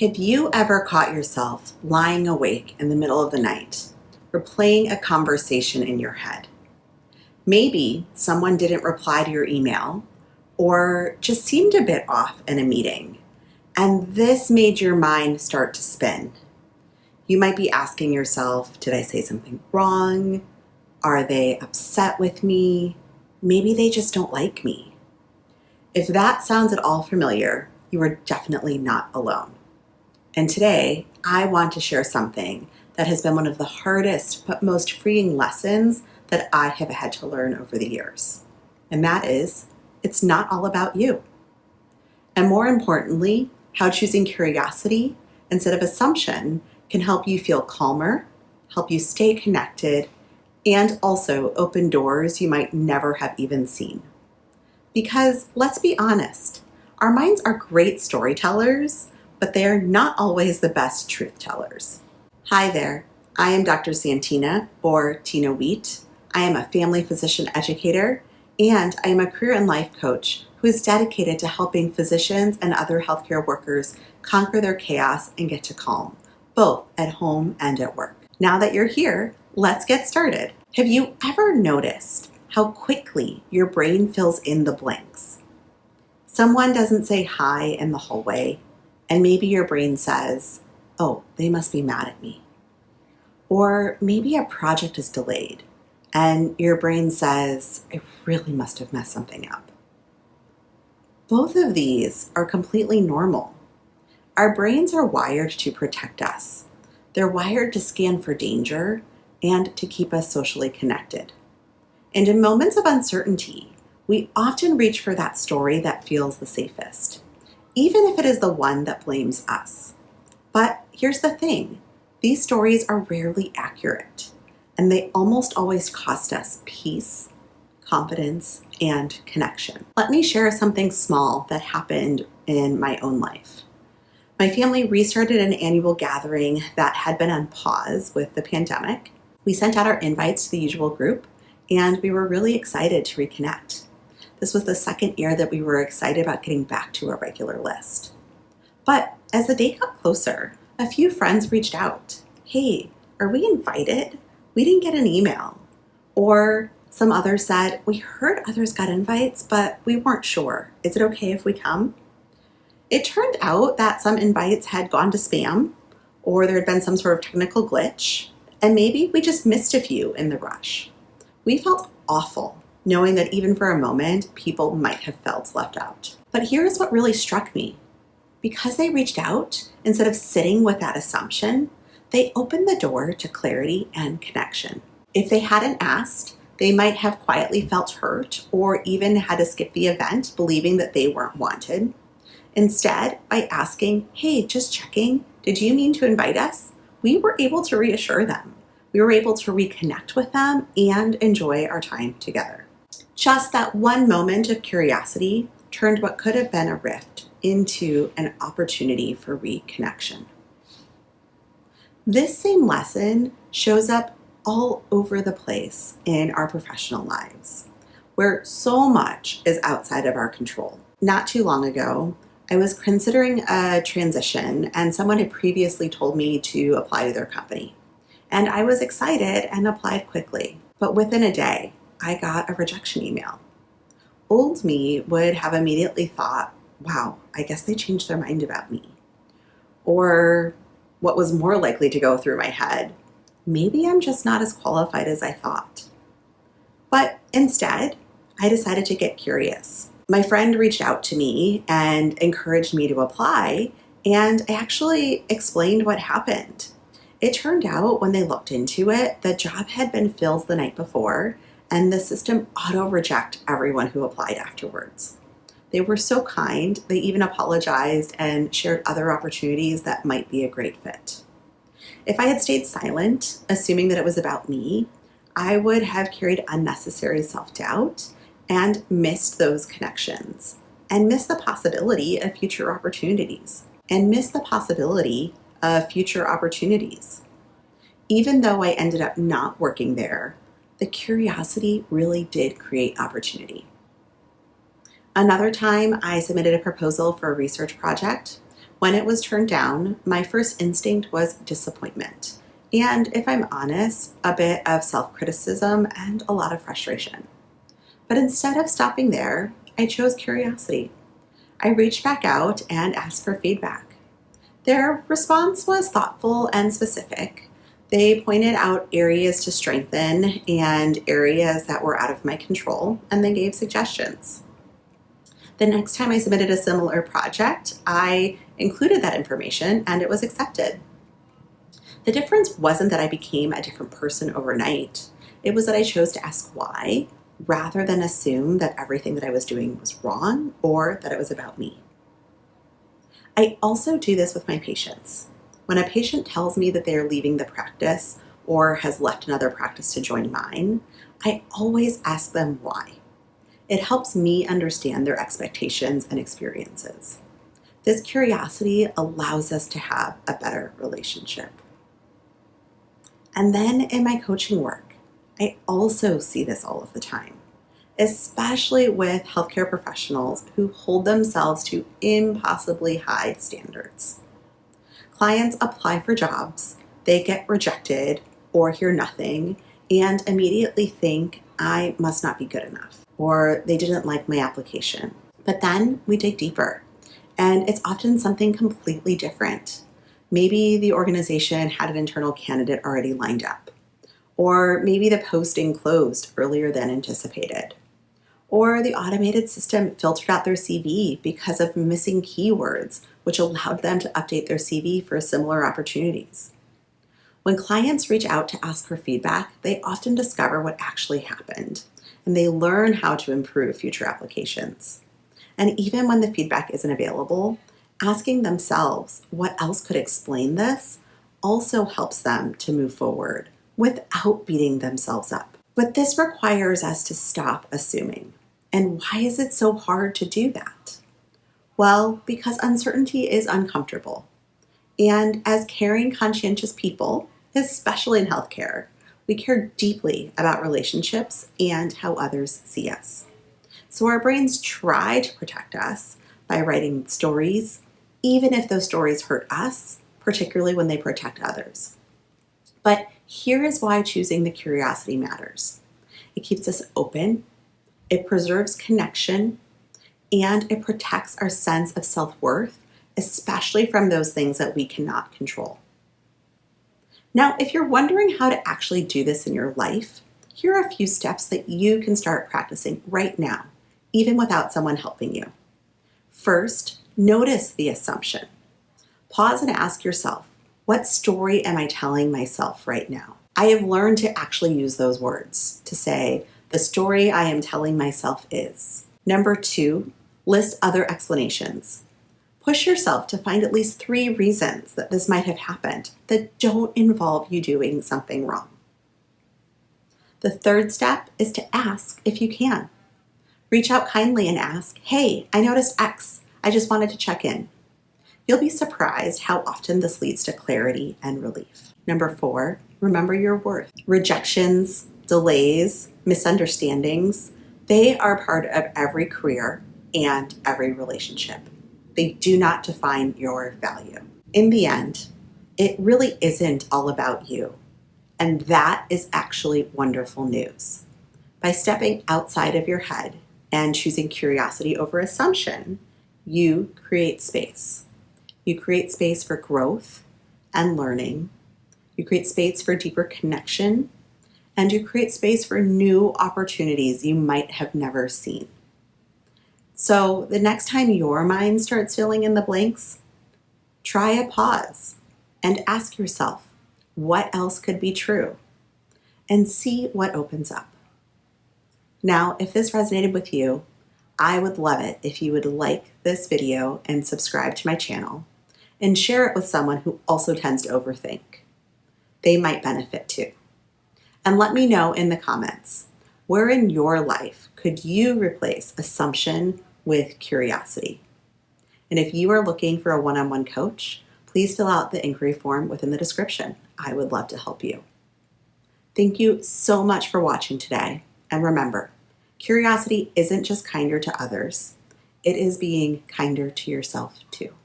Have you ever caught yourself lying awake in the middle of the night, replaying a conversation in your head? Maybe someone didn't reply to your email or just seemed a bit off in a meeting, and this made your mind start to spin. You might be asking yourself, did I say something wrong? Are they upset with me? Maybe they just don't like me. If that sounds at all familiar, you are definitely not alone. And today, I want to share something that has been one of the hardest but most freeing lessons that I have had to learn over the years. And that is, it's not all about you. And more importantly, how choosing curiosity instead of assumption can help you feel calmer, help you stay connected, and also open doors you might never have even seen. Because let's be honest, our minds are great storytellers, but they are not always the best truth tellers. Hi there, I am Dr. Santina, or Tina Wheat. I am a family physician educator, and I am a career and life coach who is dedicated to helping physicians and other healthcare workers conquer their chaos and get to calm, both at home and at work. Now that you're here, let's get started. Have you ever noticed how quickly your brain fills in the blanks? Someone doesn't say hi in the hallway, and maybe your brain says, oh, they must be mad at me. Or maybe a project is delayed, and your brain says, I really must have messed something up. Both of these are completely normal. Our brains are wired to protect us. They're wired to scan for danger and to keep us socially connected. And in moments of uncertainty, we often reach for that story that feels the safest, even if it is the one that blames us. But here's the thing, these stories are rarely accurate, and they almost always cost us peace, confidence, and connection. Let me share something small that happened in my own life. My family restarted an annual gathering that had been on pause with the pandemic. We sent out our invites to the usual group, and we were really excited to reconnect. This was the second year that we were excited about getting back to our regular list. But as the day got closer, a few friends reached out. Hey, are we invited? We didn't get an email. Or some others said, we heard others got invites, but we weren't sure. Is it okay if we come? It turned out that some invites had gone to spam, or there had been some sort of technical glitch, and maybe we just missed a few in the rush. We felt awful, knowing that even for a moment, people might have felt left out. But here's what really struck me. Because they reached out, instead of sitting with that assumption, they opened the door to clarity and connection. If they hadn't asked, they might have quietly felt hurt or even had to skip the event, believing that they weren't wanted. Instead, by asking, hey, just checking, did you mean to invite us? We were able to reassure them. We were able to reconnect with them and enjoy our time together. Just that one moment of curiosity turned what could have been a rift into an opportunity for reconnection. This same lesson shows up all over the place in our professional lives, where so much is outside of our control. Not too long ago, I was considering a transition, and someone had previously told me to apply to their company. And I was excited and applied quickly. But within a day, I got a rejection email. Old me would have immediately thought, wow, I guess they changed their mind about me. Or what was more likely to go through my head, maybe I'm just not as qualified as I thought. But instead, I decided to get curious. My friend reached out to me and encouraged me to apply, and I actually explained what happened. It turned out when they looked into it, the job had been filled the night before, and the system auto-rejected everyone who applied afterwards. They were so kind, they even apologized and shared other opportunities that might be a great fit. If I had stayed silent, assuming that it was about me, I would have carried unnecessary self-doubt and missed those connections, and missed the possibility of future opportunities, Even though I ended up not working there, the curiosity really did create opportunity. Another time, I submitted a proposal for a research project When it was turned down, my first instinct was disappointment. And if I'm honest, a bit of self-criticism and a lot of frustration. But instead of stopping there, I chose curiosity. I reached back out and asked for feedback. Their response was thoughtful and specific. They pointed out areas to strengthen and areas that were out of my control, and they gave suggestions. The next time I submitted a similar project, I included that information and it was accepted. The difference wasn't that I became a different person overnight. It was that I chose to ask why, rather than assume that everything that I was doing was wrong or that it was about me. I also do this with my patients. When a patient tells me that they are leaving the practice or has left another practice to join mine, I always ask them why. It helps me understand their expectations and experiences. This curiosity allows us to have a better relationship. And then in my coaching work, I also see this all of the time, especially with healthcare professionals who hold themselves to impossibly high standards. Clients apply for jobs, they get rejected or hear nothing, and immediately think, I must not be good enough, or they didn't like my application. But then we dig deeper, and it's often something completely different. Maybe the organization had an internal candidate already lined up, or maybe the posting closed earlier than anticipated. Or the automated system filtered out their CV because of missing keywords, which allowed them to update their CV for similar opportunities. When clients reach out to ask for feedback, they often discover what actually happened, and they learn how to improve future applications. And even when the feedback isn't available, asking themselves what else could explain this also helps them to move forward without beating themselves up. But this requires us to stop assuming. And why is it so hard to do that? Well, because uncertainty is uncomfortable. And as caring, conscientious people, especially in healthcare, we care deeply about relationships and how others see us. So our brains try to protect us by writing stories, even if those stories hurt us, particularly when they protect others. But here is why choosing the curiosity matters. It keeps us open, it preserves connection, and it protects our sense of self-worth, especially from those things that we cannot control. Now, if you're wondering how to actually do this in your life, here are a few steps that you can start practicing right now, even without someone helping you. First, notice the assumption. Pause and ask yourself, what story am I telling myself right now? I have learned to actually use those words to say, the story I am telling myself is. Number 2, list other explanations. Push yourself to find at least 3 reasons that this might have happened that don't involve you doing something wrong. The third step is to ask if you can. Reach out kindly and ask, hey, I noticed X. I just wanted to check in. You'll be surprised how often this leads to clarity and relief. Number 4, remember your worth. Rejections, delays, misunderstandings, they are part of every career and every relationship. They do not define your value. In the end, it really isn't all about you. And that is actually wonderful news. By stepping outside of your head and choosing curiosity over assumption, you create space. You create space for growth and learning. You create space for deeper connection, and you create space for new opportunities you might have never seen. So the next time your mind starts filling in the blanks, try a pause and ask yourself, what else could be true? And see what opens up. Now, if this resonated with you, I would love it if you would like this video and subscribe to my channel and share it with someone who also tends to overthink. They might benefit too. And let me know in the comments, where in your life could you replace assumption with curiosity? And if you are looking for a one-on-one coach, please fill out the inquiry form within the description. I would love to help you. Thank you so much for watching today. And remember, curiosity isn't just kinder to others, it is being kinder to yourself too.